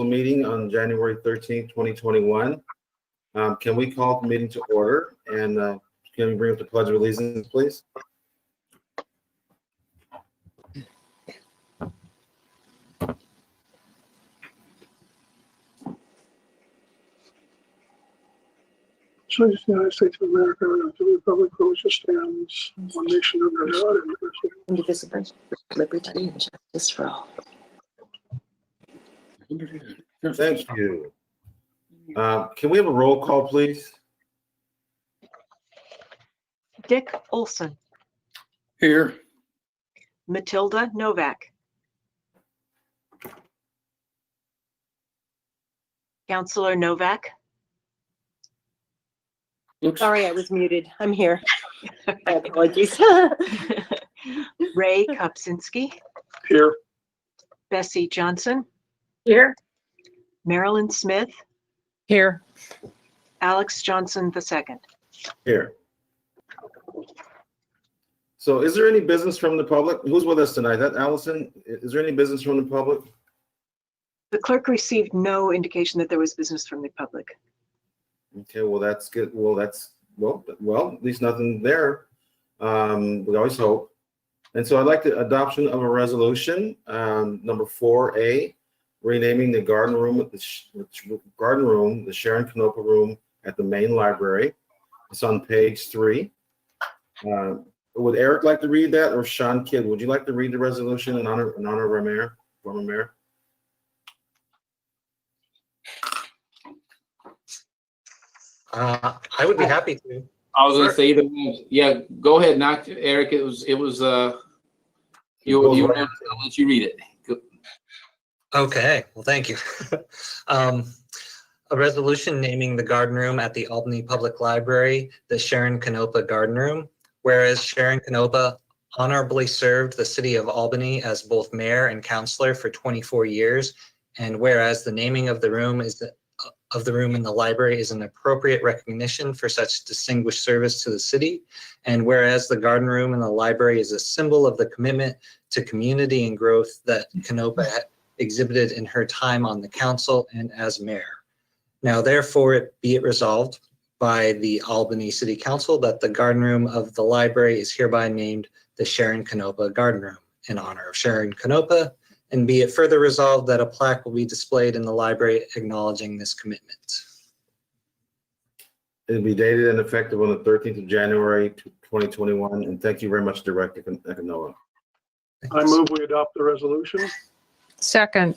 meeting on January 13th, 2021. Can we call the meeting to order? And can we bring up the Pledge of Allegiance, please? To the United States of America and to the republic for which it stands, one nation under God, indivisible, liberty and justice for all. Thank you. Can we have a roll call, please? Dick Olson. Here. Matilda Novak. Counselor Novak. Sorry, I was muted. I'm here. My apologies. Ray Kopczynski. here. Bessie Johnson. Here. Marilyn Smith. Here. Alex Johnson II. Here. So is there any business from the public? Who's with us tonight? That Allison? Is there any business from the public? The clerk received no indication that there was business from the public. Okay, well, that's good. Well, at least nothing there. We always hope. And so I'd like the adoption of a resolution, number 4A, renaming the garden room, the Sharon Canopa room at the main library. It's on page 3. Would Eric like to read that, or Sean Kidd? Would you like to read the resolution in honor of our mayor, former mayor? I would be happy to. I was gonna say either one. Yeah, go ahead, knock Eric. It was I'll let you read it. Go. Okay, well, thank you. A resolution naming the garden room at the Albany Public Library the Sharon Canopa Garden Room. Whereas Sharon Canopa honorably served the city of Albany as both mayor and councilor for 24 years, and whereas the naming of the room in the library is an appropriate recognition for such distinguished service to the city, and whereas the garden room in the library is a symbol of the commitment to community and growth that Canopa exhibited in her time on the council and as mayor. Now, therefore, be it resolved by the Albany City Council that the garden room of the library is hereby named the Sharon Canopa Garden Room in honor of Sharon Canopa, and be it further resolved that a plaque will be displayed in the library acknowledging this commitment. It'll be dated and effective on the 13th of January, 2021. And thank you very much, Director Ekanoa. I move we adopt the resolution. Second.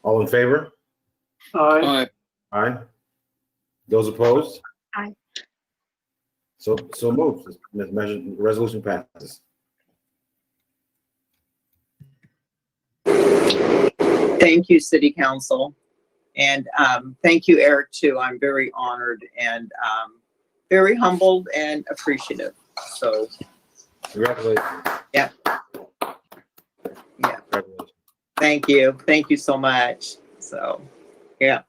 All in favor? Aye. Aye. Those opposed? Aye. So moved. Resolution passes. Thank you, City Council. And thank you, Eric, too. I'm very honored and very humbled and appreciative. So, Congratulations. yeah. Congratulations. Thank you. Thank you so much. So, yeah.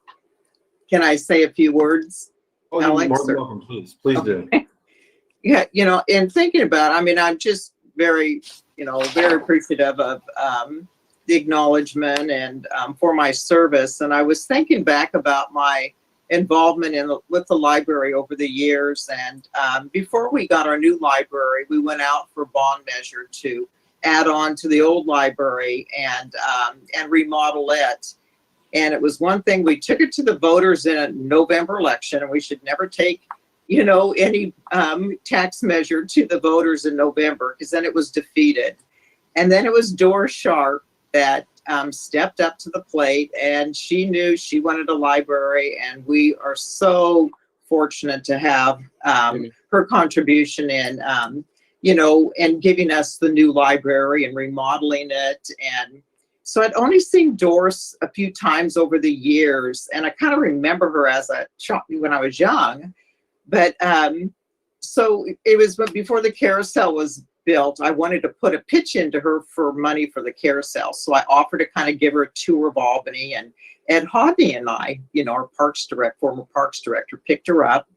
Can I say a few words? Oh, you're Alex, more than or- welcome, please. Please do. Yeah, in thinking about it, I mean, I'm just very, very appreciative of the acknowledgement and for my service. And I was thinking back about my involvement with the library over the years. And before we got our new library, we went out for bond measure to add on to the old library and remodel it. And it was one thing, we took it to the voters in a November election, and we should never take, any tax measure to the voters in November, because then it was defeated. And then it was Doris Sharp that stepped up to the plate, and she knew she wanted a library, and we are so fortunate to have her contribution in, and giving us the new library and remodeling it. And so I'd only seen Doris a few times over the years, and I kind of remember her as when I was young. But so it was before the carousel was built. I wanted to put a pitch into her for money for the carousel. So I offered to kind of give her a tour of Albany, and Ed Hodney and I, our former parks director, picked her up,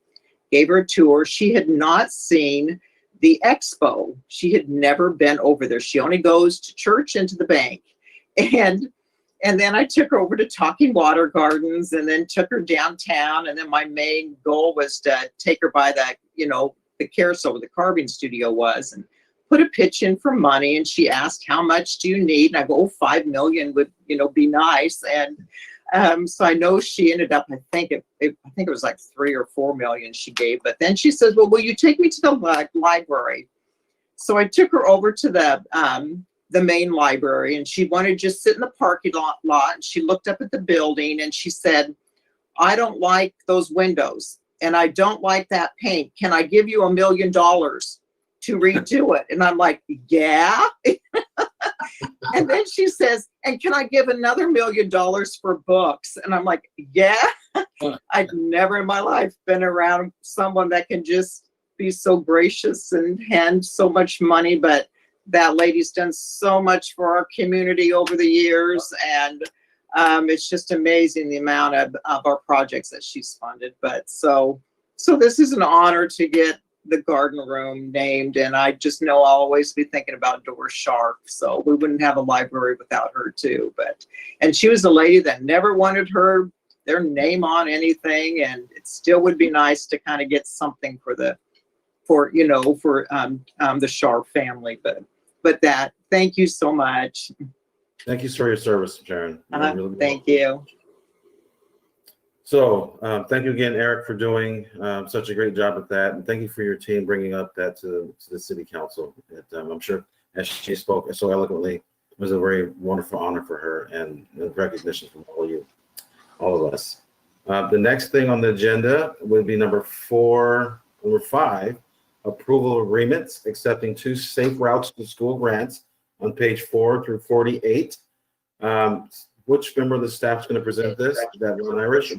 gave her a tour. She had not seen the expo. She had never been over there. She only goes to church and to the bank. And And then I took her over to Talking Water Gardens and then took her downtown. And then my main goal was to take her by that, the carousel where the carving studio was, and put a pitch in for money. And she asked, how much do you need? And I go, 5 million would, be nice. And so I know she ended up, I think it was like 3 or 4 million she gave. But then she says, well, will you take me to the library? So I took her over to the main library, and she wanted to just sit in the parking lot. And she looked up at the building and she said, I don't like those windows and I don't like that paint. Can I give you $1 million to redo it? And I'm like, yeah. And then she says, and can I give another $1 million for books? And I'm like, yeah. I've never in my life been around someone that can just be so gracious and hand so much money, but that lady's done so much for our community over the years, and it's just amazing the amount of our projects that she's funded. But so this is an honor to get the garden room named, and I just know I'll always be thinking about Doris Sharp. So we wouldn't have a library without her too. And she was a lady that never wanted their name on anything, and it still would be nice to kind of get something for the Sharp family. But thank you so much. Thank you for your service, Sharon. Thank you. So thank you again, Eric, for doing such a great job with that. And thank you for your team bringing up that to the city council. I'm sure as she spoke so eloquently, it was a very wonderful honor for her and recognition from all of us. The next thing on the agenda would be number 5, approval of agreements accepting 2 safe routes to school grants on page 4 through 48. Which member of the staff is going to present this? That Ron Irish?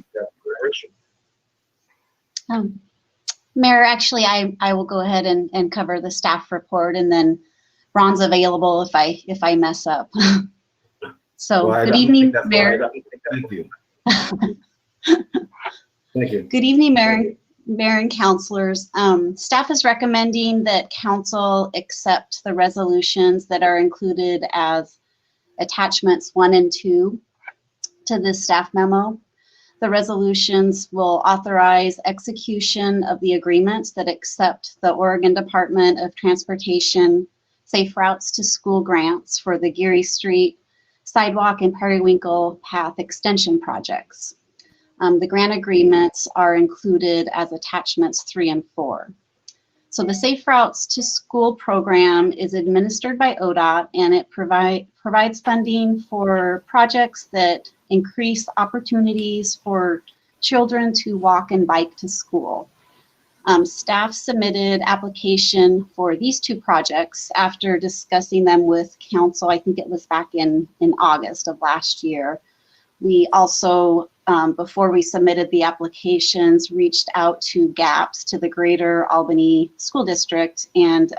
Mayor, actually, I will go ahead and cover the staff report, and then Ron's available if I mess up. So Well, good evening, Mayor. Thank you. Thank you. Good evening, Mayor and councilors. Staff is recommending that council accept the resolutions that are included as attachments 1 and 2 to this staff memo. The resolutions will authorize execution of the agreements that accept the Oregon Department of Transportation Safe Routes to School grants for the Geary Street Sidewalk and Periwinkle Path Extension projects. The grant agreements are included as attachments 3 and 4. So the Safe Routes to School program is administered by ODOT, and it provides funding for projects that increase opportunities for children to walk and bike to school. Staff submitted application for these 2 projects after discussing them with council. I think it was back in August of last year. We also, before we submitted the applications, reached out to GAPS, to the Greater Albany School District, and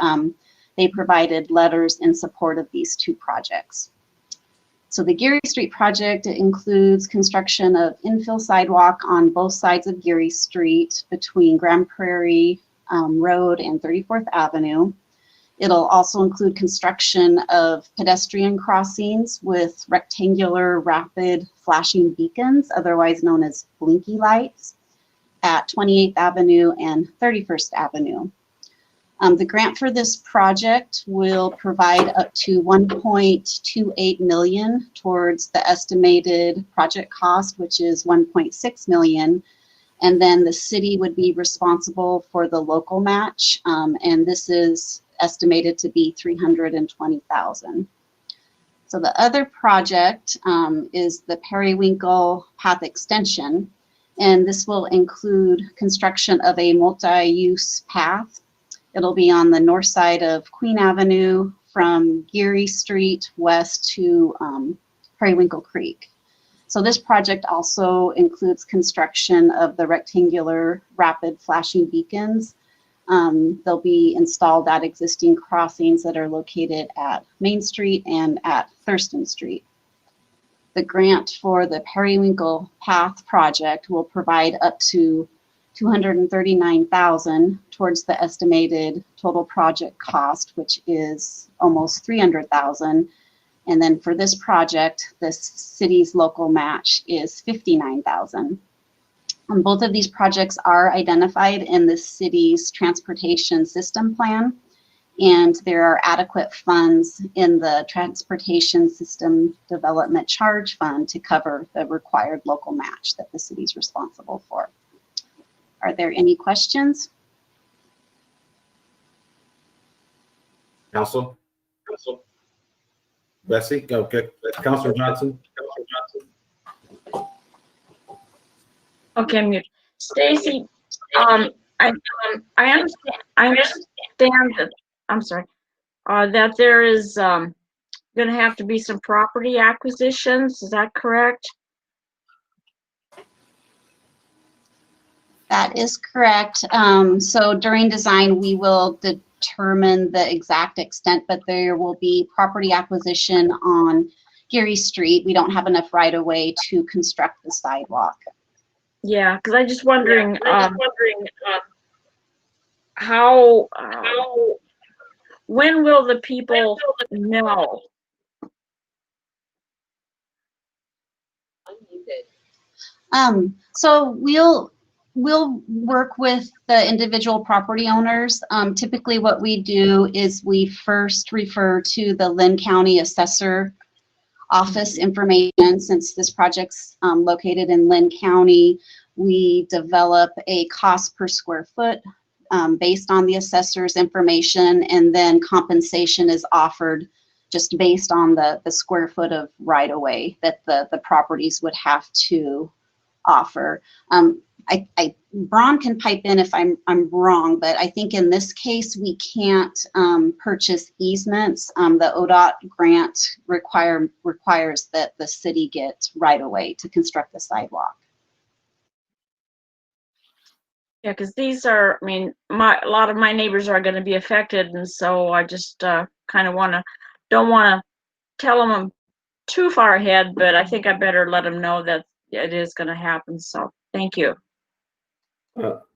they provided letters in support of these 2 projects. So the Geary Street project includes construction of infill sidewalk on both sides of Geary Street between Grand Prairie Road and 34th Avenue. It'll also include construction of pedestrian crossings with rectangular rapid flashing beacons, otherwise known as blinky lights, at 28th Avenue and 31st Avenue. The grant for this project will provide up to $1.28 million towards the estimated project cost, which is $1.6 million. And then the city would be responsible for the local match, and this is estimated to be $320,000. So the other project is the Periwinkle Path Extension, and this will include construction of a multi-use path. It'll be on the north side of Queen Avenue from Geary Street west to Periwinkle Creek. So this project also includes construction of the rectangular rapid flashing beacons. They'll be installed at existing crossings that are located at Main Street and at Thurston Street. The grant for the Periwinkle Path project will provide up to $239,000 towards the estimated total project cost, which is almost $300,000. And then for this project, the city's local match is $59,000. Both of these projects are identified in the city's transportation system plan, and there are adequate funds in the transportation system development charge fund to cover the required local match that the city's responsible for. Are there any questions? Council? Bessie? Okay. Councilor Johnson? Okay, I'm mute. Stacy, I understand that, I'm sorry, that there is, gonna have to be some property acquisitions, is that correct? That is correct. So during design, we will determine the exact extent, but there will be property acquisition on Geary Street. We don't have enough right of way to construct the sidewalk. Yeah, because I'm just wondering, how, when will the people know? So we'll work with the individual property owners. Typically what we do is we first refer to the Lynn County Assessor Office information. Since this project's located in Lynn County, we develop a cost per square foot based on the assessor's information, and then compensation is offered just based on the square foot of right-of-way that the properties would have to offer. Braun can pipe in if I'm wrong, but I think in this case we can't purchase easements. The ODOT grant requires that the city get right-of-way to construct the sidewalk. Yeah, because these are, I mean, a lot of my neighbors are going to be affected, and so I just kind of don't want to tell them I'm too far ahead, but I think I better let them know that it is going to happen. So thank you.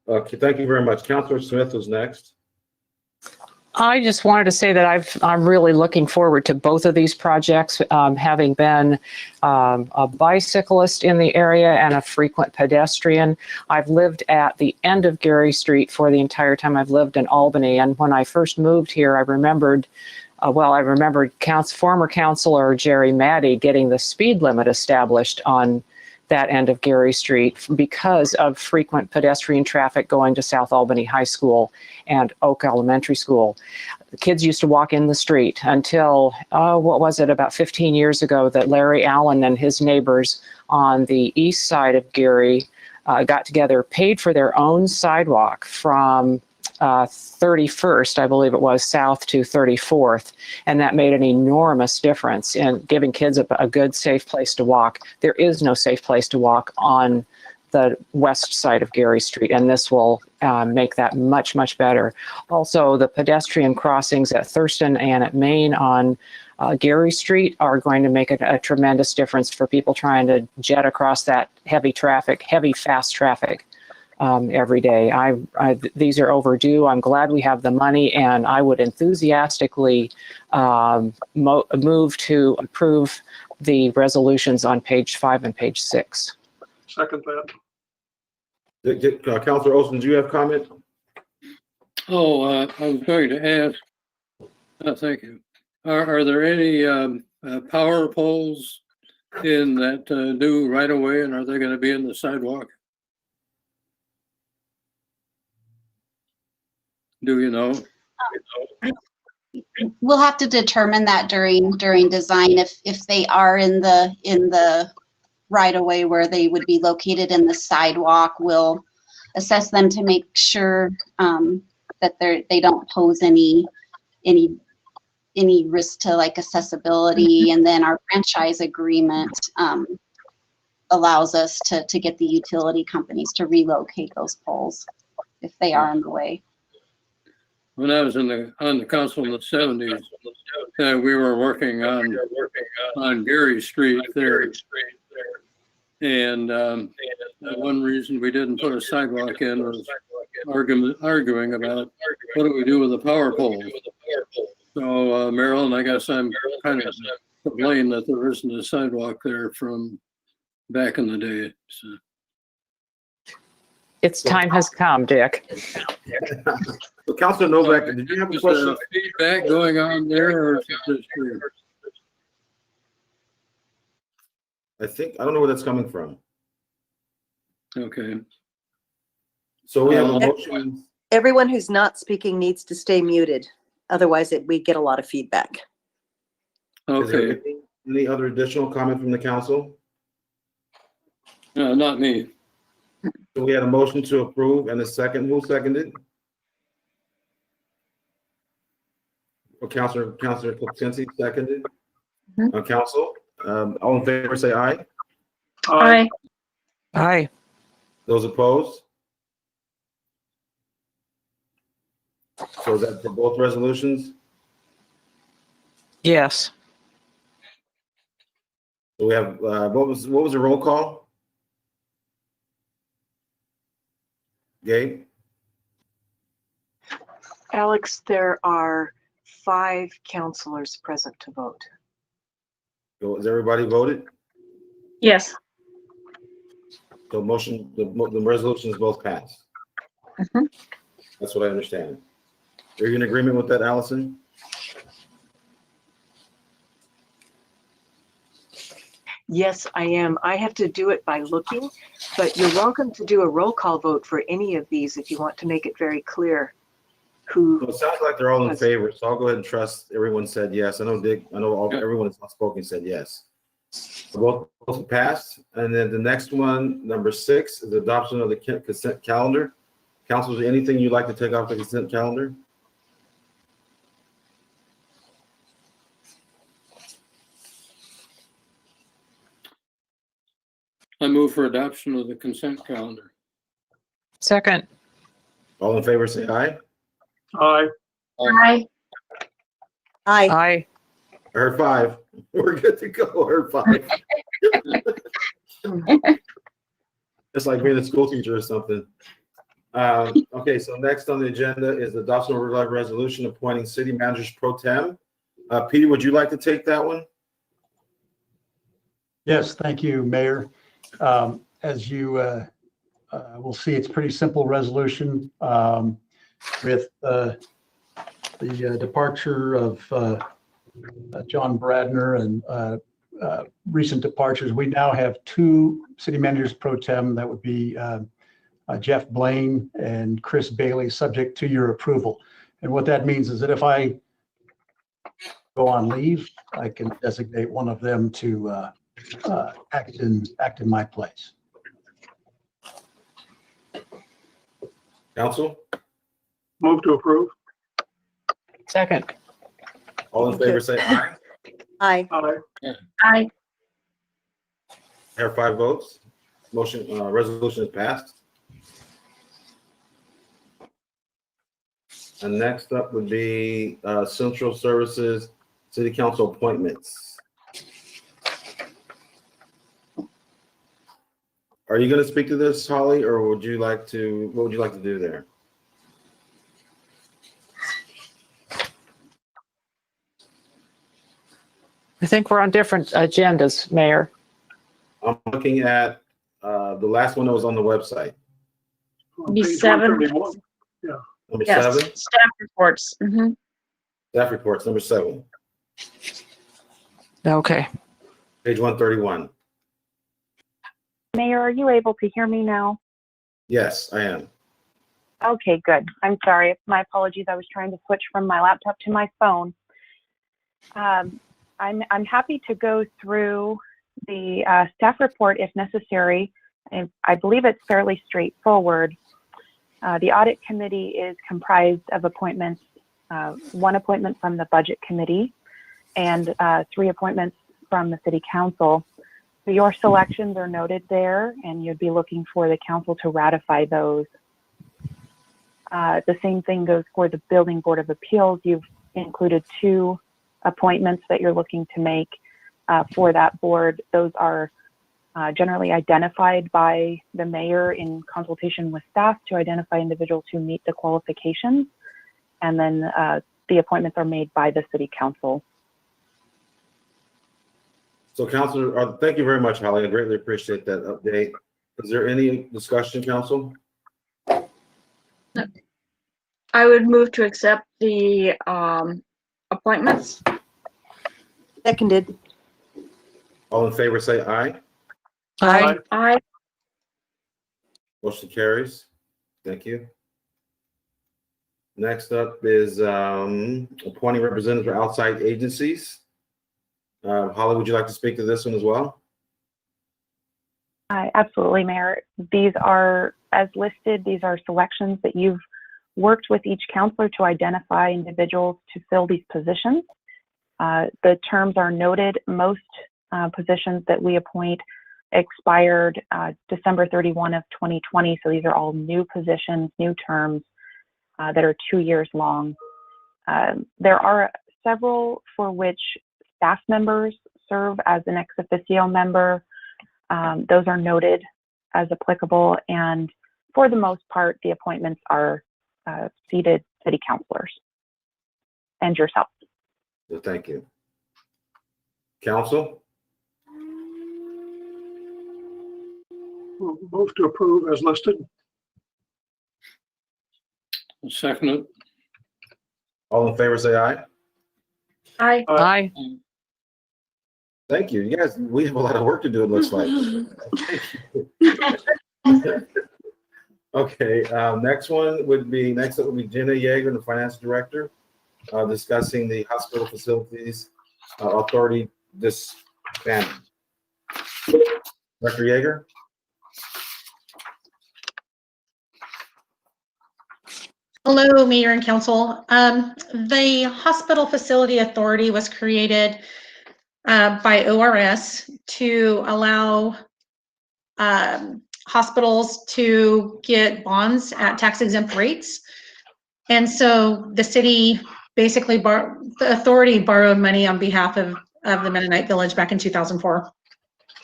Okay, thank you very much. Councilor Smith is next. I just wanted to say that I'm really looking forward to both of these projects, having been a bicyclist in the area and a frequent pedestrian. I've lived at the end of Geary Street for the entire time I've lived in Albany. And when I first moved here, I remembered former councilor Jerry Maddy getting the speed limit established on that end of Geary Street because of frequent pedestrian traffic going to South Albany High School and Oak Elementary School. The kids used to walk in the street until, about 15 years ago, that Larry Allen and his neighbors on the east side of Geary got together, paid for their own sidewalk from 31st, I believe it was, south to 34th, and that made an enormous difference in giving kids a good, safe place to walk. There is no safe place to walk on the west side of Geary Street, and this will make that much, much better. Also, the pedestrian crossings at Thurston and at Main on Geary Street are going to make a tremendous difference for people trying to jet across that heavy, fast traffic every day. These are overdue. I'm glad we have the money, and I would enthusiastically move to approve the resolutions on page 5 and page 6. Second that. Councilor Olson, do you have comment? I was going to ask, thank you. Are there any power poles in that new right-of-way, and are they going to be in the sidewalk? Do you know? We'll have to determine that during design. If they are in the right of way where they would be located in the sidewalk, we'll assess them to make sure that they don't pose any risk to like accessibility. And then our franchise agreement allows us to get the utility companies to relocate those poles if they are in the way. When I was on the council in the 70s, we were working on Geary Street there. And one reason we didn't put a sidewalk in was arguing about what do we do with the power poles. So Marilyn, I guess I'm kind of complain that there isn't a sidewalk there from back in the day. So, Its time has come, Dick. So Councilor Novak, did you have a is there question? feedback going on there, or is it just here? I don't know where that's coming from. Okay. So we have a motion. Everyone who's not speaking needs to stay muted. Otherwise, we get a lot of feedback. Is there Okay. any other additional comment from the council? No, not me. So we had a motion to approve and a second. Who seconded? Oh, Councilor Kopsinski seconded. Council, all in favor, say aye. Aye. Aye. Those opposed? So is that for both resolutions? Yes. So we have, what was the roll call? Gabe? Alex, there are 5 counselors present to vote. So has everybody voted? Yes. So the resolutions both passed. Mhm. That's what I understand. Are you in agreement with that, Allison? Yes, I am. I have to do it by looking, but you're welcome to do a roll call vote for any of these if you want to make it very clear who. Well, it sounds like they're all in Yes. favor, so I'll go ahead and trust everyone said yes. I know Dick, everyone that's spoken said yes. So both passed, and then the next one, number 6, is adoption of the consent calendar. Council, is there anything you'd like to take off the consent calendar? I move for adoption of the consent calendar. Second. All in favor, say aye. Aye. Aye. Aye. Aye. I heard 5. We're good to go. I heard 5. It's like being a school teacher or something. Okay, so next on the agenda is the adoption of a resolution appointing city managers pro tem. Peter, would you like to take that one? Yes, thank you, Mayor. As you will see, it's a pretty simple resolution with the departure of John Bradner and recent departures. We now have 2 city managers pro tem. That would be Jeff Blaine and Chris Bailey, subject to your approval. And what that means is that if I go on leave, I can designate one of them to act in my place. Council? Move to approve. Second. All in favor, say aye. Aye. Aye. Aye. There are 5 votes. Motion, resolution is passed. And next up would be Central Services City Council appointments. Are you going to speak to this, Holly, or what would you like to do there? I think we're on different agendas, Mayor. I'm looking at the last one that was on the website. On Be page 7. 131. Number Yes. 7, Staff reports. Mhm. staff reports, number 7, Okay. page 131. Mayor, are you able to hear me now? Yes, I am. Okay, good. I'm sorry. My apologies. I was trying to switch from my laptop to my phone. I'm happy to go through the staff report if necessary. I believe it's fairly straightforward. The audit committee is comprised of appointments, 1 appointment from the budget committee and 3 appointments from the city council. So your selections are noted there, and you'd be looking for the council to ratify those. The same thing goes for the Building Board of Appeals. You've included 2 appointments that you're looking to make for that board. Those are generally identified by the mayor in consultation with staff to identify individuals who meet the qualifications. And then the appointments are made by the city council. So Counselor, thank you very much, Holly. I greatly appreciate that update. Is there any discussion, Council? I would move to accept the appointments. Seconded. All in favor, say aye. Aye. Aye. Motion carries. Thank you. Next up is appointing representatives for outside agencies. Holly, would you like to speak to this one as well? Absolutely, Mayor. These are, as listed, these are selections that you've worked with each counselor to identify individuals to fill these positions. The terms are noted. Most positions that we appoint expired December 31 of 2020. So these are all new positions, new terms that are 2 years long. There are several for which staff members serve as an ex officio member. Those are noted as applicable, and for the most part, the appointments are seated city councilors and yourself. So thank you. Council? We'll move to approve as listed. Second it. All in favor, say aye. Aye. Aye. Thank you. You guys, we have a lot of work to do, it looks like. Okay, next up would be Jenna Yeager, the Finance Director, discussing the Hospital Facilities Authority disbandment. Dr. Yeager? Hello, Mayor and Council. The Hospital Facility Authority was created by ORS to allow hospitals to get bonds at tax exempt rates. And so the city basically, the authority borrowed money on behalf of the Mennonite Village back in 2004.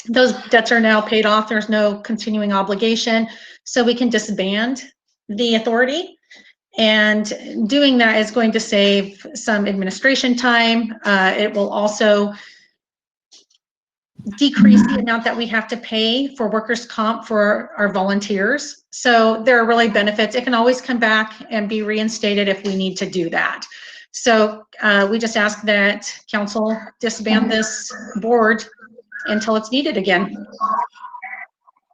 Those debts are now paid off. There's no continuing obligation. So we can disband the authority. And doing that is going to save some administration time. It will also decrease the amount that we have to pay for workers' comp for our volunteers. So there are really benefits. It can always come back and be reinstated if we need to do that. So we just ask that council disband this board until it's needed again.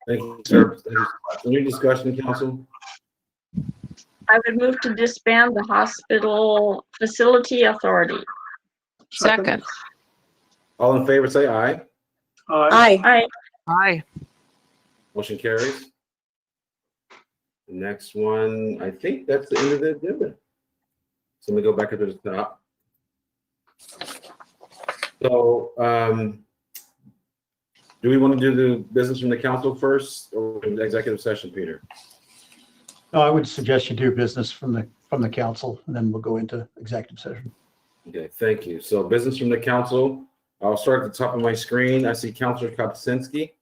Thank you, sir. Any discussion, Council? I would move to disband the Hospital Facility Authority. Second. All in favor, say aye. Aye. Aye. Aye. Motion carries. The next one, I think that's the end of the agenda. So let me go back up to the top. So, do we want to do the business from the council first or the executive session, Peter? No, I would suggest you do business from the council, and then we'll go into executive session. Okay, thank you. So business from the council. I'll start at the top of my screen. I see Councilor Kopczynski.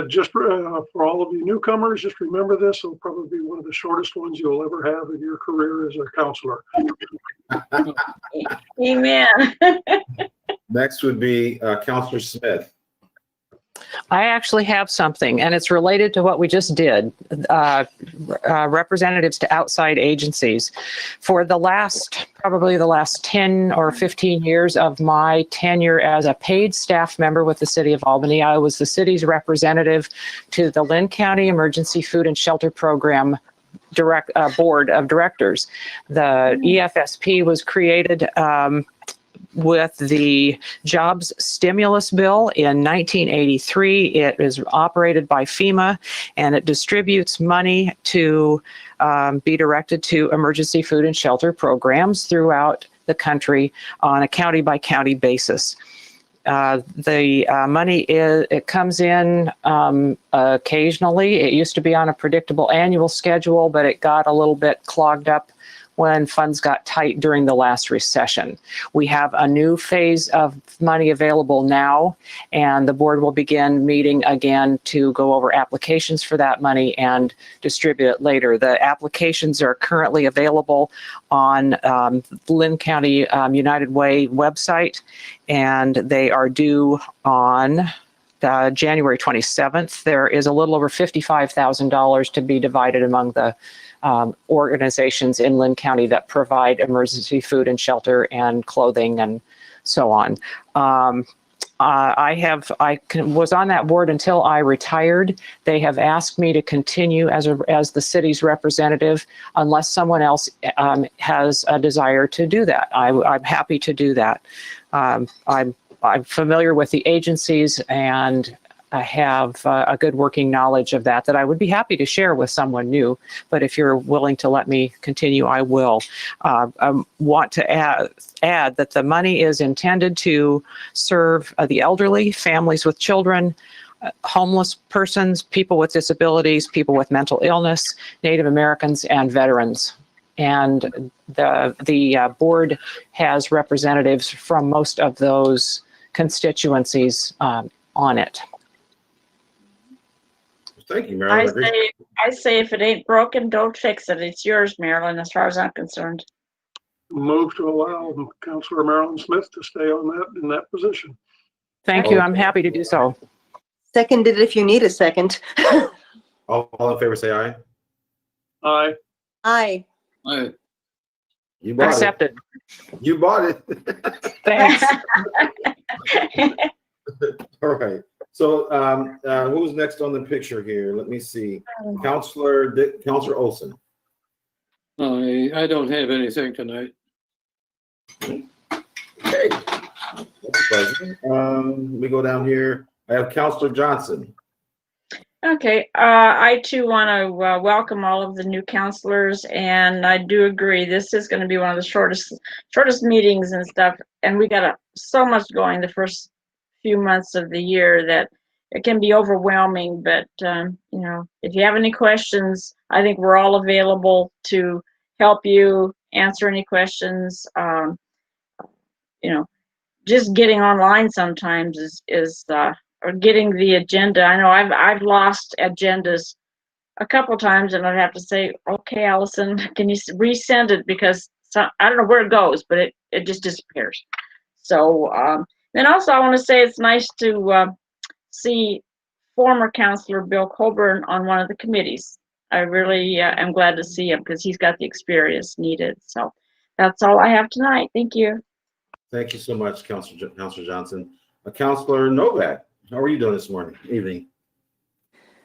Just for all of you newcomers, just remember this. It'll probably be one of the shortest ones you'll ever have in your career as a counselor. Amen. Next would be Councilor Smith. I actually have something, and it's related to what we just did, representatives to outside agencies. For probably the last 10 or 15 years of my tenure as a paid staff member with the City of Albany, I was the city's representative to the Lynn County Emergency Food and Shelter Program Board of Directors. The EFSP was created with the jobs stimulus bill in 1983. It is operated by FEMA, and it distributes money to be directed to emergency food and shelter programs throughout the country on a county by county basis. The money it comes in occasionally. It used to be on a predictable annual schedule, but it got a little bit clogged up when funds got tight during the last recession. We have a new phase of money available now, and the board will begin meeting again to go over applications for that money and distribute it later. The applications are currently available on Lynn County United Way website, and they are due on January 27th. There is a little over $55,000 to be divided among the organizations in Lynn County that provide emergency food and shelter and clothing and so on. I was on that board until I retired. They have asked me to continue as the city's representative unless someone else has a desire to do that. I'm happy to do that. I'm familiar with the agencies, and I have a good working knowledge of that I would be happy to share with someone new. But if you're willing to let me continue, I will. I want to add that the money is intended to serve the elderly, families with children, homeless persons, people with disabilities, people with mental illness, Native Americans, and veterans. And the board has representatives from most of those constituencies on it. Thank you, Marilyn. I say if it ain't broken, don't fix it. It's yours, Marilyn, as far as I'm concerned. Move to allow Councilor Marilyn Smith to stay in that position. Thank you. I'm happy to do so. Seconded if you need a second. All in favor, say aye. Aye. Aye. Aye. You bought Accepted. it. You bought it. Thanks. All right. So who's next on the picture here? Let me see. Counselor Olson. I don't have anything tonight. Okay. That's a pleasure. Let me go down here. I have Counselor Johnson. Okay, I too want to welcome all of the new counselors, and I do agree this is going to be one of the shortest meetings and stuff. And we got so much going the first few months of the year that it can be overwhelming. But you know, if you have any questions, I think we're all available to help you answer any questions. You know, just getting online sometimes is or getting the agenda. I know I've lost agendas a couple times, and I'd have to say, okay, Allison, can you resend it, because I don't know where it goes, but it just disappears. So then also I want to say it's nice to see former counselor Bill Colburn on one of the committees. I really am glad to see him because he's got the experience needed. So that's all I have tonight. Thank you. Thank you so much, Counselor Johnson. Counselor Novak, how are you doing this evening?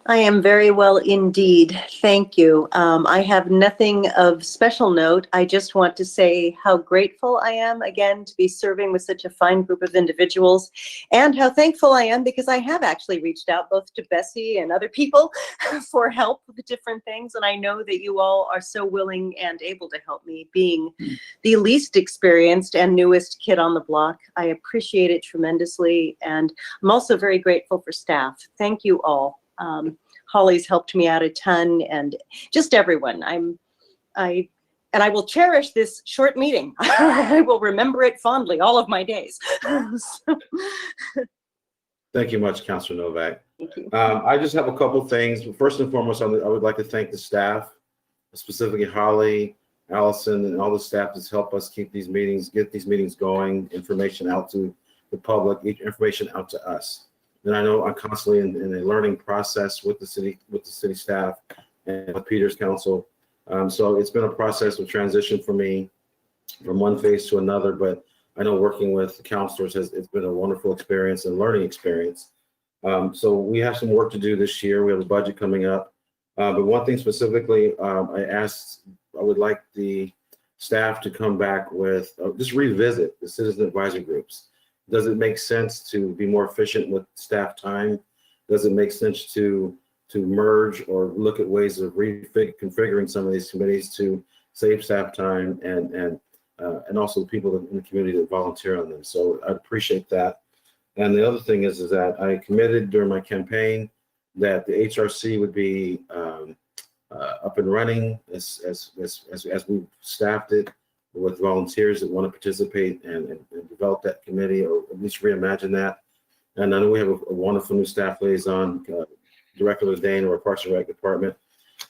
I am very well indeed. Thank you. I have nothing of special note. I just want to say how grateful I am again to be serving with such a fine group of individuals, and how thankful I am because I have actually reached out both to Bessie and other people for help with different things. And I know that you all are so willing and able to help me, being the least experienced and newest kid on the block. I appreciate it tremendously. And I'm also very grateful for staff. Thank you all. Holly's helped me out a ton, and just everyone. I will cherish this short meeting. I will remember it fondly all of my days. Thank you much, Counselor Novak. Thank you. I just have a couple things. First and foremost, I would like to thank the staff, specifically Holly, Allison, and all the staff that's helped us get these meetings going, information out to the public, information out to us. And I know I'm constantly in a learning process with the city staff and with Peter's council. So it's been a process of transition for me from one phase to another, but I know working with counselors it's been a wonderful experience and learning experience. So we have some work to do this year. We have a budget coming up. But one thing specifically, I would like the staff to come back with, just revisit the citizen advisory groups. Does it make sense to be more efficient with staff time? Does it make sense to merge or look at ways of reconfiguring some of these committees to save staff time and also the people in the community that volunteer on them? So I appreciate that. And the other thing is that I committed during my campaign that the HRC would be up and running as we've staffed it with volunteers that want to participate and develop that committee, or at least reimagine that. And I know we have a wonderful new staff liaison, Director Dane, of our Parks and Rec department.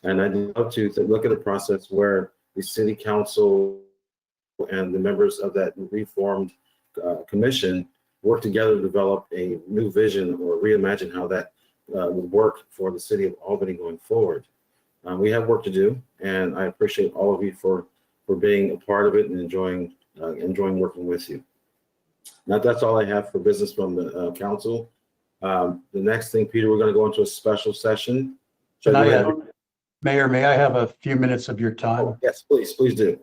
And I'd love to look at a process where the city council and the members of that reformed commission work together to develop a new vision or reimagine how that would work for the city of Albany going forward. We have work to do, and I appreciate all of you for being a part of it and enjoying working with you. Now, that's all I have for business from the council. The next thing, Peter, we're going to go into a special session. Mayor, may I have a few minutes of your time? Oh, yes, please do.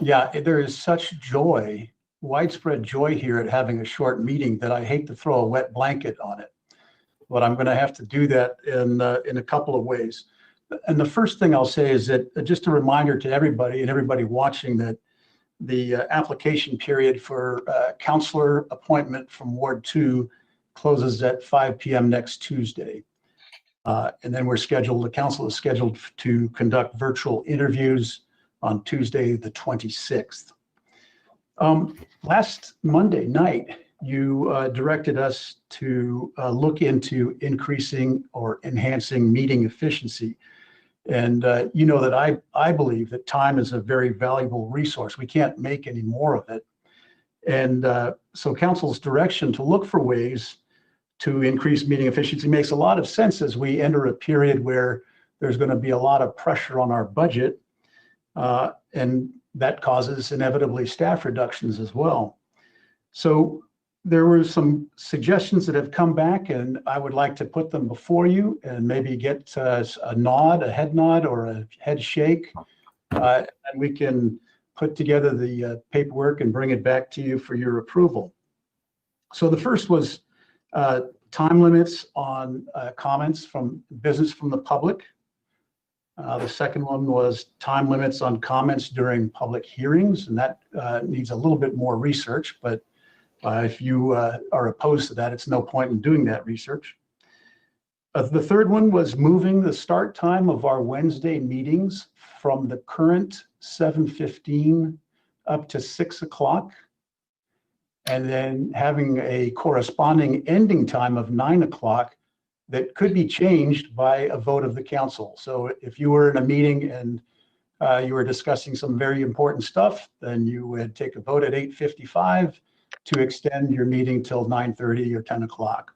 Yeah, there is such joy, widespread joy here at having a short meeting that I hate to throw a wet blanket on it. But I'm going to have to do that in a couple of ways. And the first thing I'll say is that just a reminder to everybody and everybody watching that the application period for counselor appointment from Ward 2 closes at 5 p.m. next Tuesday. And then the council is scheduled to conduct virtual interviews on Tuesday, the 26th. Last Monday night, you directed us to look into increasing or enhancing meeting efficiency. And you know that I believe that time is a very valuable resource. We can't make any more of it. And so council's direction to look for ways to increase meeting efficiency makes a lot of sense as we enter a period where there's going to be a lot of pressure on our budget. And that causes inevitably staff reductions as well. So there were some suggestions that have come back, and I would like to put them before you and maybe get a nod, a head nod, or a head shake. And we can put together the paperwork and bring it back to you for your approval. So the first was time limits on comments from business from the public. The second one was time limits on comments during public hearings, and that needs a little bit more research, but if you are opposed to that, it's no point in doing that research. The third one was moving the start time of our Wednesday meetings from the current 7:15 up to 6 o'clock, and then having a corresponding ending time of 9 o'clock that could be changed by a vote of the council. So if you were in a meeting and you were discussing some very important stuff, then you would take a vote at 8:55 to extend your meeting till 9:30 or 10 o'clock.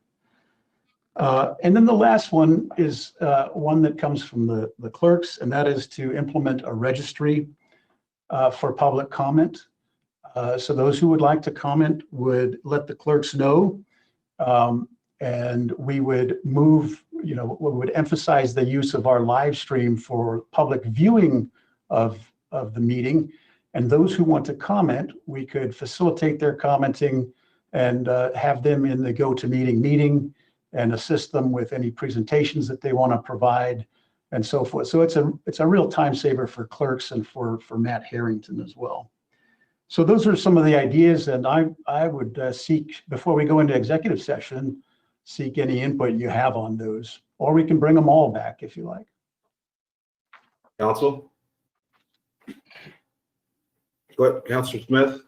And then the last one is one that comes from the clerks, and that is to implement a registry for public comment. So those who would like to comment would let the clerks know. And we would we would emphasize the use of our live stream for public viewing of the meeting. And those who want to comment, we could facilitate their commenting and have them in the go-to-meeting meeting and assist them with any presentations that they want to provide and so forth. So it's a real time saver for clerks and for Matt Harrington as well. So those are some of the ideas, and I would seek, before we go into executive session, seek any input you have on those, or we can bring them all back if you like. Council? Go ahead, Councilor Smith.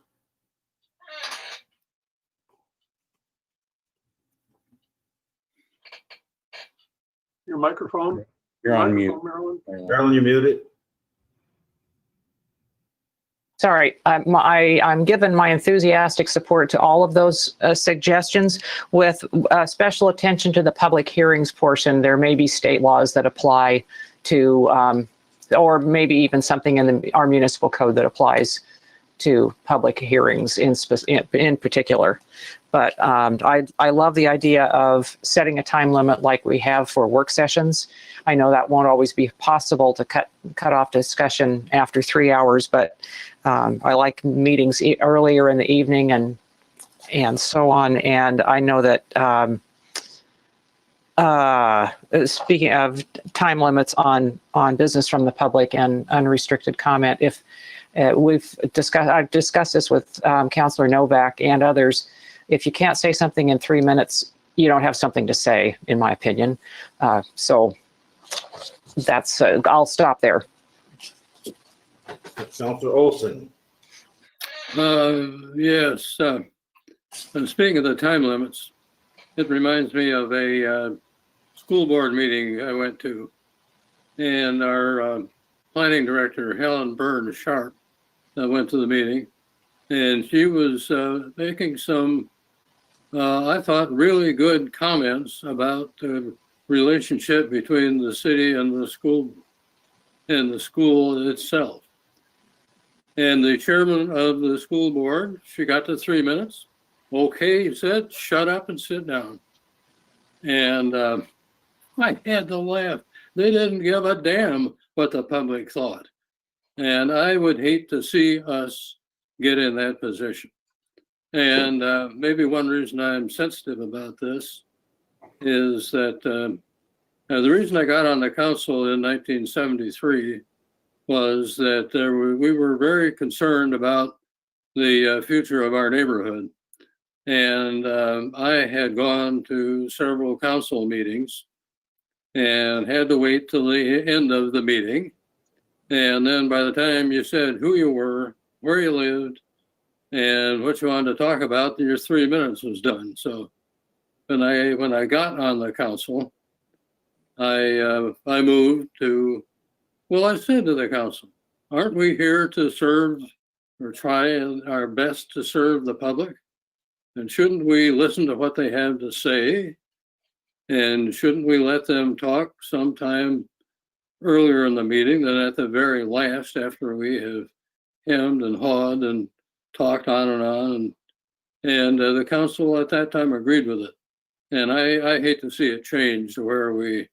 Your microphone. You're on mute. Marilyn. Marilyn, you're muted. Sorry, I'm giving my enthusiastic support to all of those suggestions with special attention to the public hearings portion. There may be state laws that apply to, or maybe even something in our municipal code that applies to public hearings in particular. But I love the idea of setting a time limit like we have for work sessions. I know that won't always be possible to cut off discussion after 3 hours, but I like meetings earlier in the evening and so on. And I know that speaking of time limits on business from the public and unrestricted comment, if I've discussed this with Councilor Novak and others. If you can't say something in 3 minutes, you don't have something to say, in my opinion. So that's, I'll stop there. Counselor Olson. Yes, and speaking of the time limits, it reminds me of a school board meeting I went to, and our planning director, Helen Byrne Sharp, went to the meeting, and she was making some, I thought, really good comments about the relationship between the city and the school itself. And the chairman of the school board, she got to 3 minutes. Okay, he said, shut up and sit down. And I had to laugh. They didn't give a damn what the public thought. And I would hate to see us get in that position. And maybe one reason I'm sensitive about this is that the reason I got on the council in 1973 was that we were very concerned about the future of our neighborhood. And I had gone to several council meetings and had to wait till the end of the meeting. And then by the time you said who you were, where you lived, and what you wanted to talk about, your 3 minutes was done. So when I got on the council, I moved to, well, I said to the council, aren't we here to serve or try our best to serve the public? And shouldn't we listen to what they have to say? And shouldn't we let them talk sometime earlier in the meeting than at the very last after we have hemmed and hawed and talked on and on? And the council at that time agreed with it. And I hate to see it change to where we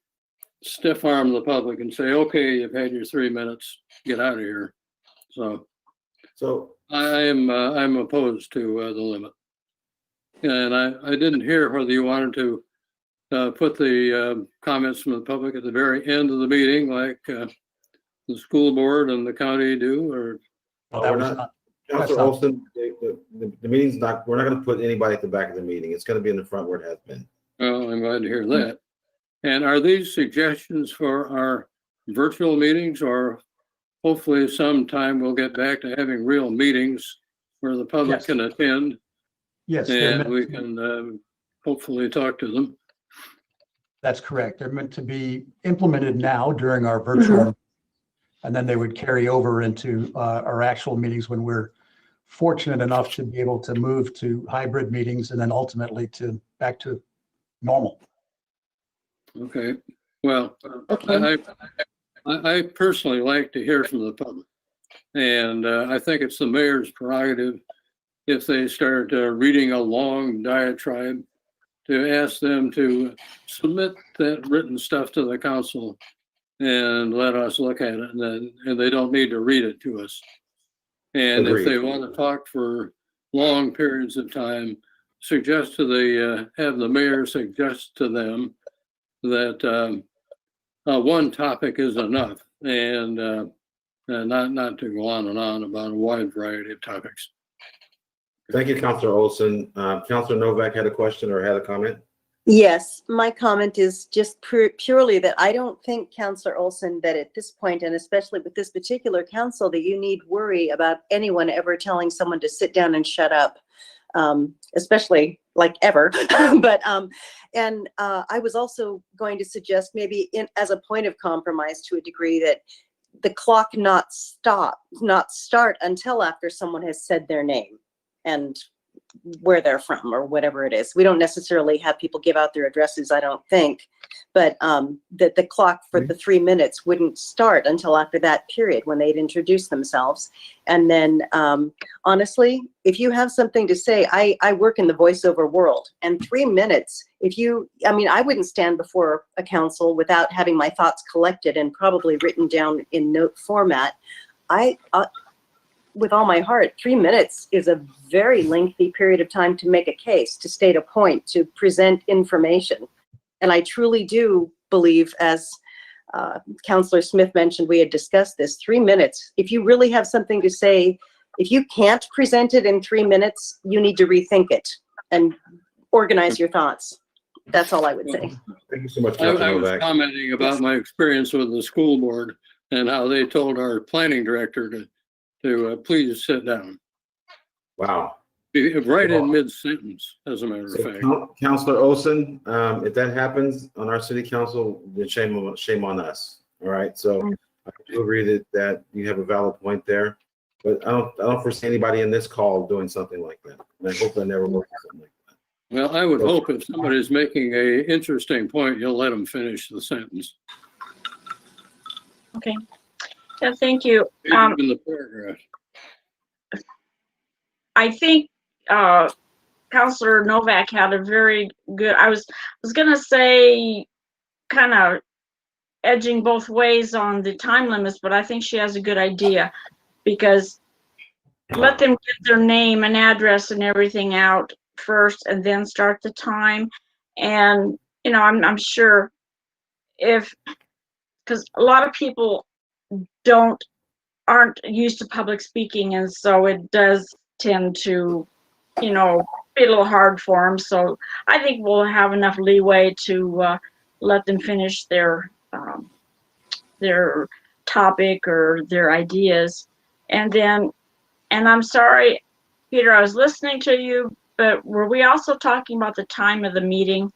stiff arm the public and say, okay, you've had your 3 minutes, get out of here. So I'm opposed to the limit. And I didn't hear whether you wanted to put the comments from the public at the very end of the meeting, like the school board and the county do, or? We're not, Councilor Olson, the meeting's not, we're not going to put anybody at the back of the meeting. It's going to be in the front where it has been. Well, I'm glad to hear that. And are these suggestions for our virtual meetings, or hopefully sometime we'll get back to having real meetings where the public can attend? Yes. And we can hopefully talk to them. That's correct. They're meant to be implemented now during our virtual, and then they would carry over into our actual meetings when we're fortunate enough to be able to move to hybrid meetings and then ultimately to back to normal. Okay. Well, I personally like to hear from the public, and I think it's the mayor's prerogative, if they start reading a long diatribe, to ask them to submit that written stuff to the council and let us look at it, and they don't need to read it to us. And Agreed. If they want to talk for long periods of time, suggest to have the mayor suggest to them that one topic is enough, and not to go on and on about a wide variety of topics. Thank you, Councilor Olson. Councilor Novak had a question or had a comment? Yes, my comment is just purely that I don't think, Councilor Olson, that at this point, and especially with this particular council, that you need worry about anyone ever telling someone to sit down and shut up, especially like ever. But I was also going to suggest maybe as a point of compromise to a degree that the clock not start until after someone has said their name and where they're from or whatever it is. We don't necessarily have people give out their addresses, I don't think, but that the clock for the 3 minutes wouldn't start until after that period when they'd introduce themselves. And then honestly, if you have something to say, I work in the voiceover world, and 3 minutes, I wouldn't stand before a council without having my thoughts collected and probably written down in note format. With all my heart, 3 minutes is a very lengthy period of time to make a case, to state a point, to present information. And I truly do believe, as Councillor Smith mentioned, we had discussed this, 3 minutes. If you really have something to say, if you can't present it in 3 minutes, you need to rethink it and organize your thoughts. That's all I would say. Thank you so much, I Councilor was Novak. commenting about my experience with the school board and how they told our planning director to please sit down. Wow. Right in mid-sentence, as a matter of fact. So, Councilor Olson, if that happens on our city council, then shame on us. All right. So I do agree that you have a valid point there, but I don't foresee anybody in this call doing something like that. And I hope that never works something like that. Well, I would hope if somebody's making a interesting point, you'll let them finish the sentence. Okay. Yeah, thank you. Even the paragraph. I think Councilor Novak had a very good, I was gonna say kind of edging both ways on the time limits, but I think she has a good idea, because let them get their name and address and everything out first and then start the time. And, you know, I'm sure because a lot of people aren't used to public speaking, and so it does tend to, you know, be a little hard for them. So I think we'll have enough leeway to let them finish their topic or their ideas. And I'm sorry, Peter, I was listening to you, but were we also talking about the time of the meeting?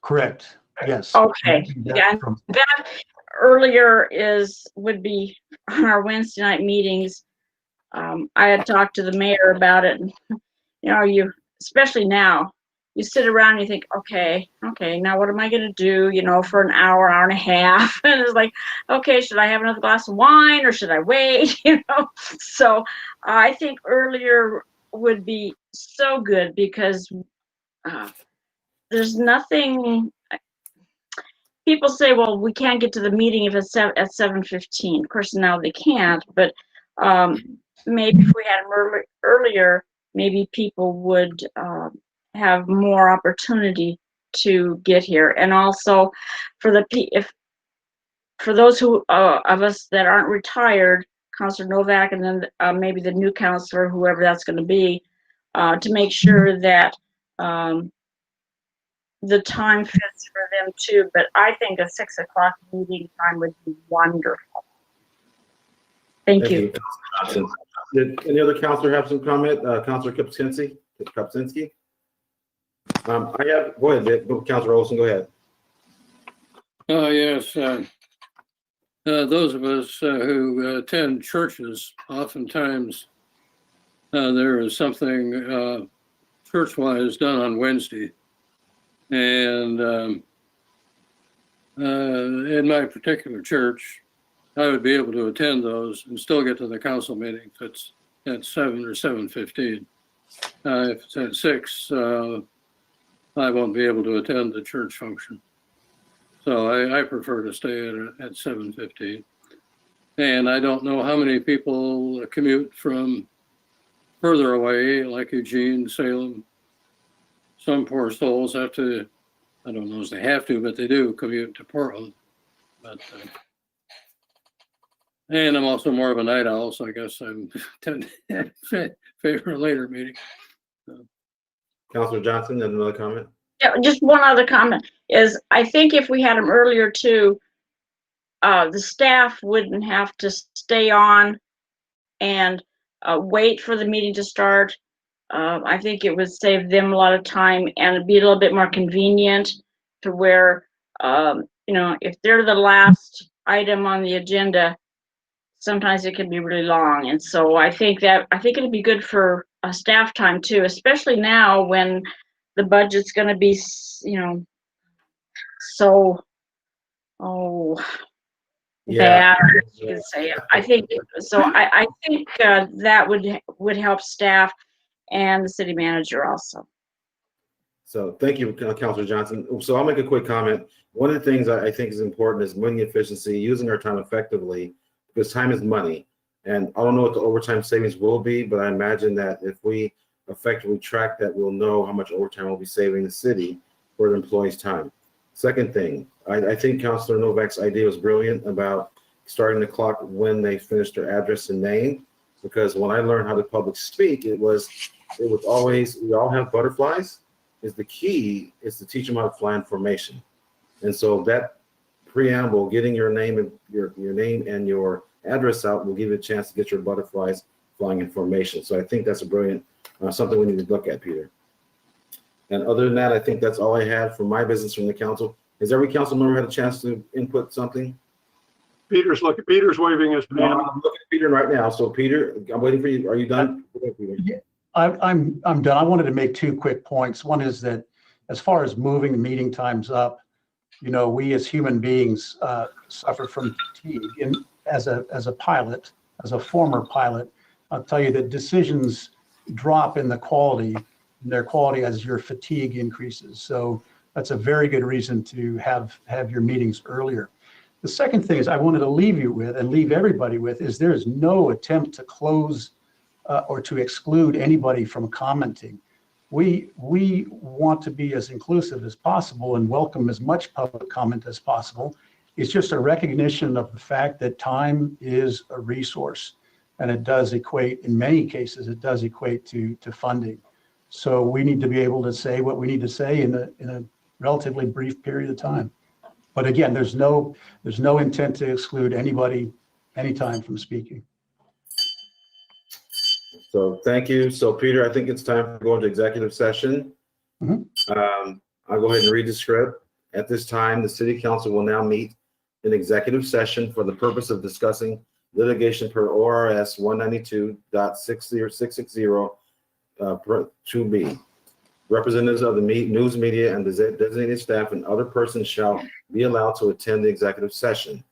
Correct. Yes. Okay. Yeah, that earlier would be on our Wednesday night meetings. I had talked to the mayor about it, and you know, especially now, you sit around and you think, okay, now what am I going to do, you know, for an hour and a half? And it's like, okay, should I have another glass of wine or should I wait? You know, so I think earlier would be so good, because there's nothing. People say, well, we can't get to the meeting if it's at 7:15. Of course, now they can't, but maybe if we had them earlier, maybe people would have more opportunity to get here. And also for those who of us that aren't retired, Councilor Novak, and then maybe the new councilor, whoever that's going to be, to make sure that the time fits for them too. But I think a 6 o'clock meeting time would be wonderful. Thank you. Councilor Johnson. Did any other councilor have some comment? Councilor Kupczynski? Go ahead, Councilor Olson, go ahead. Yes. Those of us who attend churches, oftentimes there is something church-wise done on Wednesday. And in my particular church, I would be able to attend those and still get to the council meeting if it's at 7 or 7:15. If it's at 6, I won't be able to attend the church function. So I prefer to stay at 7:15. And I don't know how many people commute from further away, like Eugene, Salem. Some poor souls have to, I don't know if they have to, but they do commute to Portland. But and I'm also more of a night owl, so I guess I'm tend to favor a later meeting. Councilor Johnson, and another comment? Yeah, just one other comment is, I think if we had them earlier too, the staff wouldn't have to stay on and wait for the meeting to start. I think it would save them a lot of time, and it'd be a little bit more convenient to where, you know, if they're the last item on the agenda, sometimes it can be really long. And so I think it'd be good for staff time too, especially now when the budget's going to be, you know, so, bad, you can say. I think so. I think that would help staff and the city manager also. So thank you, Councilor Johnson. So I'll make a quick comment. One of the things I think is important is money efficiency, using our time effectively, because time is money. And I don't know what the overtime savings will be, but I imagine that if we effectively track that, we'll know how much overtime we'll be saving the city for the employees' time. Second thing, I think Councilor Novak's idea was brilliant about starting the clock when they finish their address and name, because when I learned how to public speak, it was always, we all have butterflies. Is the key is to teach them how to fly in formation. And so that preamble, getting your name and your name and your address out will give you a chance to get your butterflies flying in formation. So I think that's a brilliant, something we need to look at, Peter. And other than that, I think that's all I had for my business from the council. Has every council member had a chance to input something? Peter's waving his No, hand. I'm looking at Peter right now. So Peter, I'm waiting for you. Are you done? Go ahead, Peter. Yeah, I'm done. I wanted to make two quick points. One is that as far as moving meeting times up, you know, we as human beings suffer from fatigue. And as a pilot, as a former pilot, I'll tell you that decisions drop in their quality as your fatigue increases. So that's a very good reason to have your meetings earlier. The second thing is I wanted to leave you with and leave everybody with is there is no attempt to close or to exclude anybody from commenting. We want to be as inclusive as possible and welcome as much public comment as possible. It's just a recognition of the fact that time is a resource, and it does equate, in many cases, it does equate to funding. So we need to be able to say what we need to say in a relatively brief period of time. But again, there's no intent to exclude anybody anytime from speaking. So thank you. So Peter, I think it's time to go into executive session. Mhm. I'll go ahead and read the script. At this time, the city council will now meet in executive session for the purpose of discussing litigation per ORS 192.60660 2B. Representatives of the news media and the designated staff and other persons shall be allowed to attend the executive session.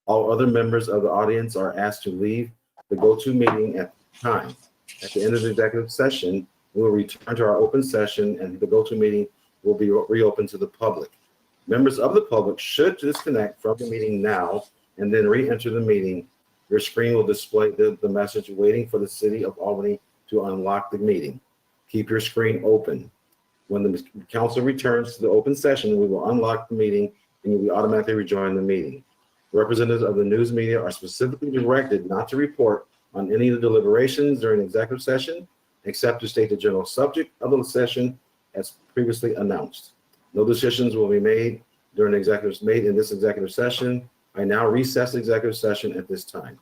All other members of the audience are asked to leave the go-to meeting at the time. At the end of the executive session, we will return to our open session and the go-to meeting will be reopened to the public. Members of the public should disconnect from the meeting now and then re-enter the meeting. Your screen will display the message waiting for the city of Albany to unlock the meeting. Keep your screen open. When the council returns to the open session, we will unlock the meeting and you will automatically rejoin the meeting. Representatives of the news media are specifically directed not to report on any of the deliberations during the executive session, except to state the general subject of the session as previously announced. No decisions will be made in this executive session. I now recess the executive session at this time.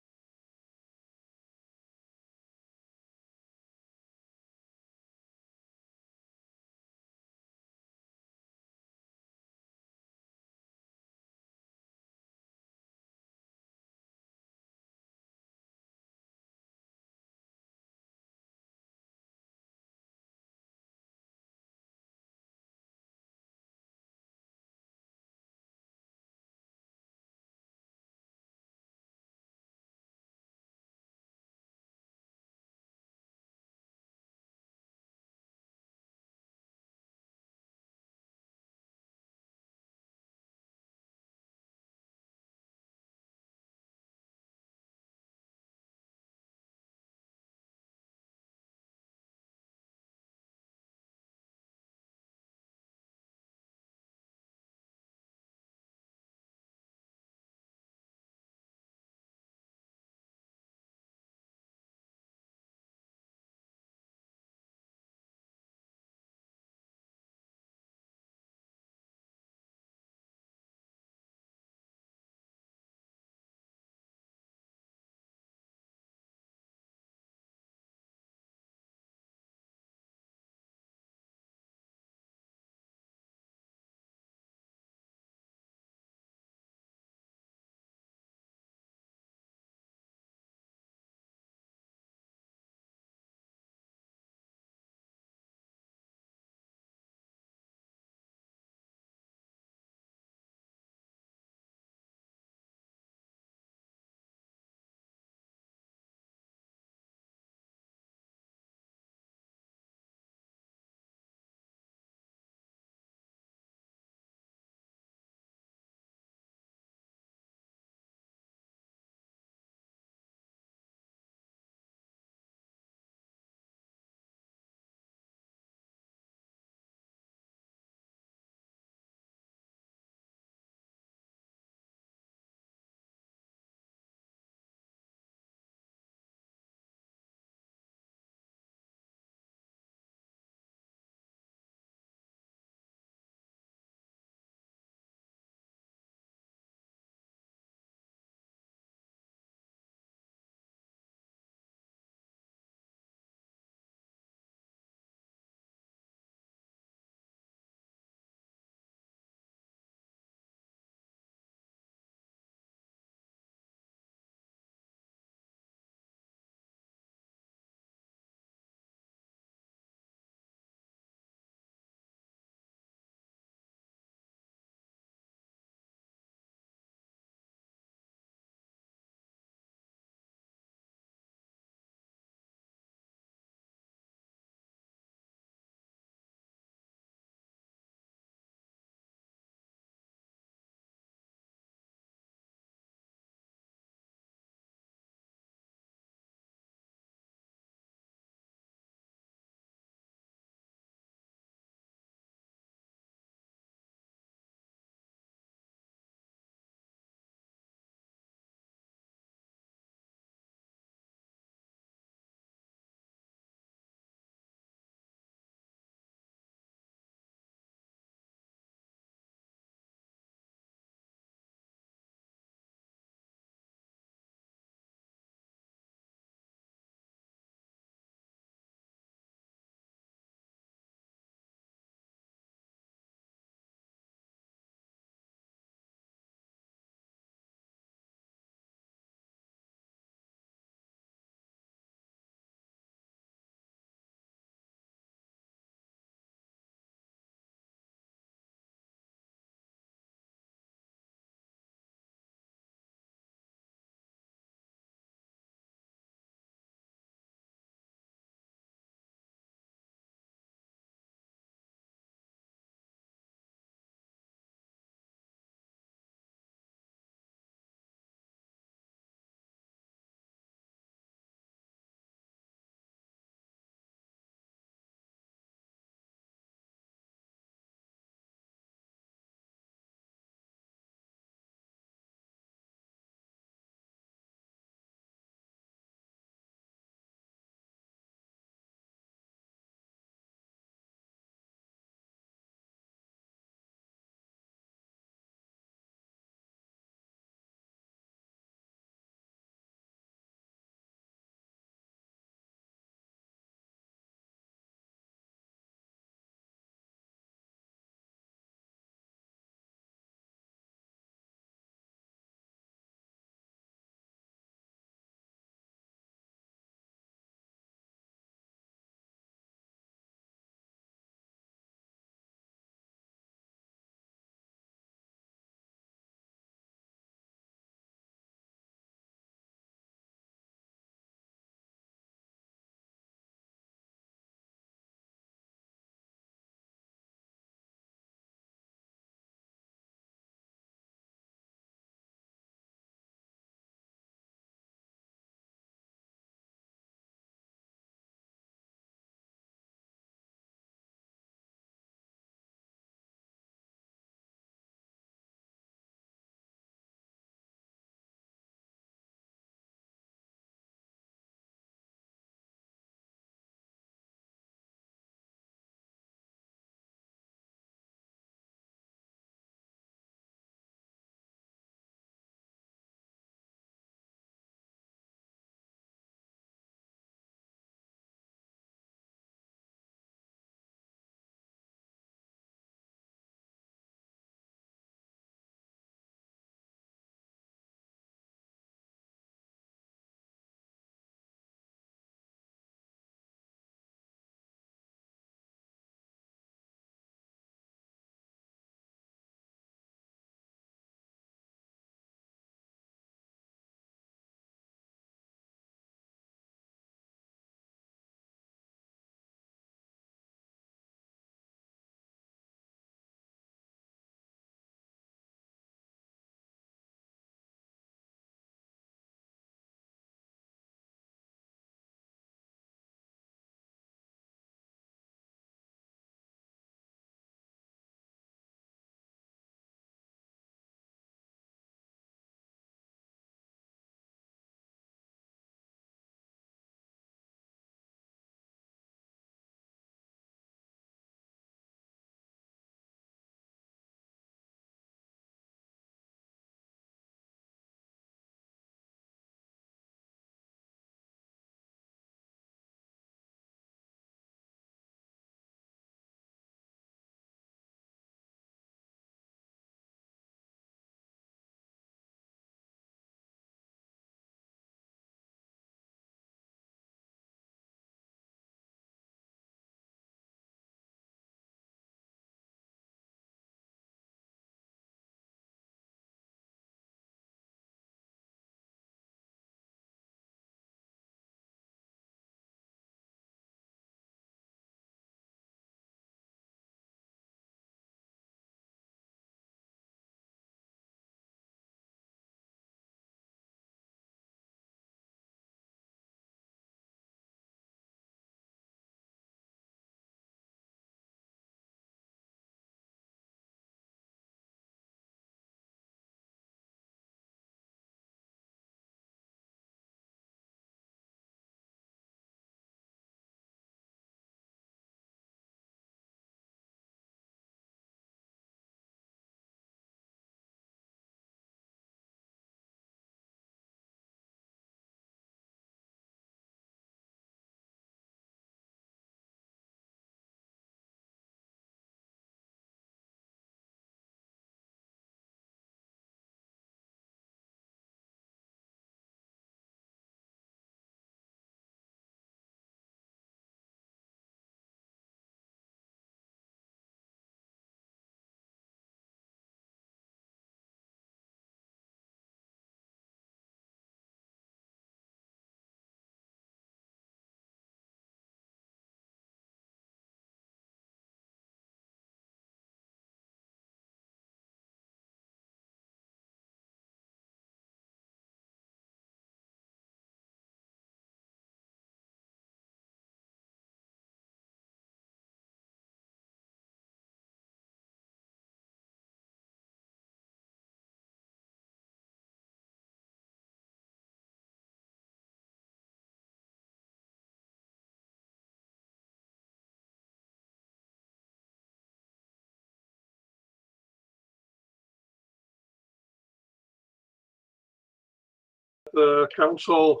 the council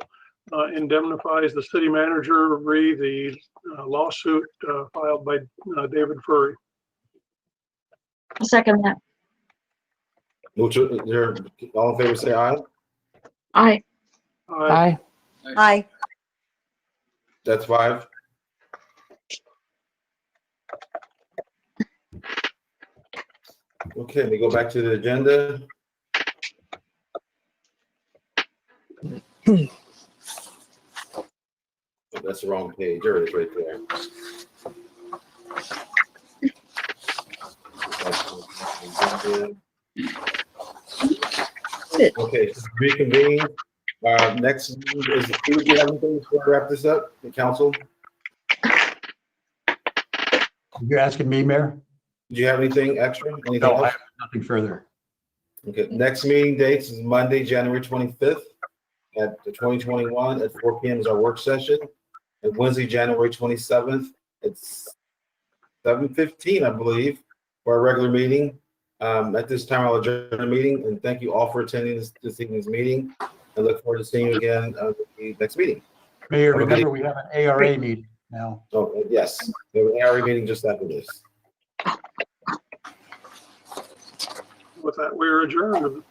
indemnifies the city manager re the lawsuit filed by David Furry. I'll second that. All in favor, say aye. Aye. Aye. Aye. That's 5. Okay, we go back to the agenda. Oh, that's the wrong page. There it is, right there. Okay, reconvene. Next is, do you have anything to wrap this up, the council? You're asking me, Mayor? Do you have anything extra? Anything No, I else? have nothing further. Okay, next meeting dates is Monday, January 25th at the 2021 at 4 p.m. is our work session. And Wednesday, January 27th, it's 7:15, I believe, for our regular meeting. At this time, I'll adjourn the meeting and thank you all for attending this evening's meeting. I look forward to seeing you again at the next meeting. Mayor, Have a good remember, we have an ARA meeting now. Oh, yes, we have an ARA meeting just after this. With that, we're adjourned of the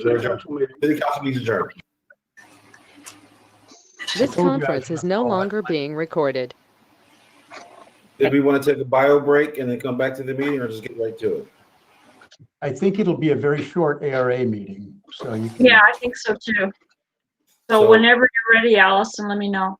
city council meeting. City council meeting adjourned. This conference is no longer being recorded. Did we want to take a bio break and then come back to the meeting, or just get right to it? I think it'll be a very short ARA meeting, so you can. Yeah, I think so too. So whenever you're ready, Allison, let me know.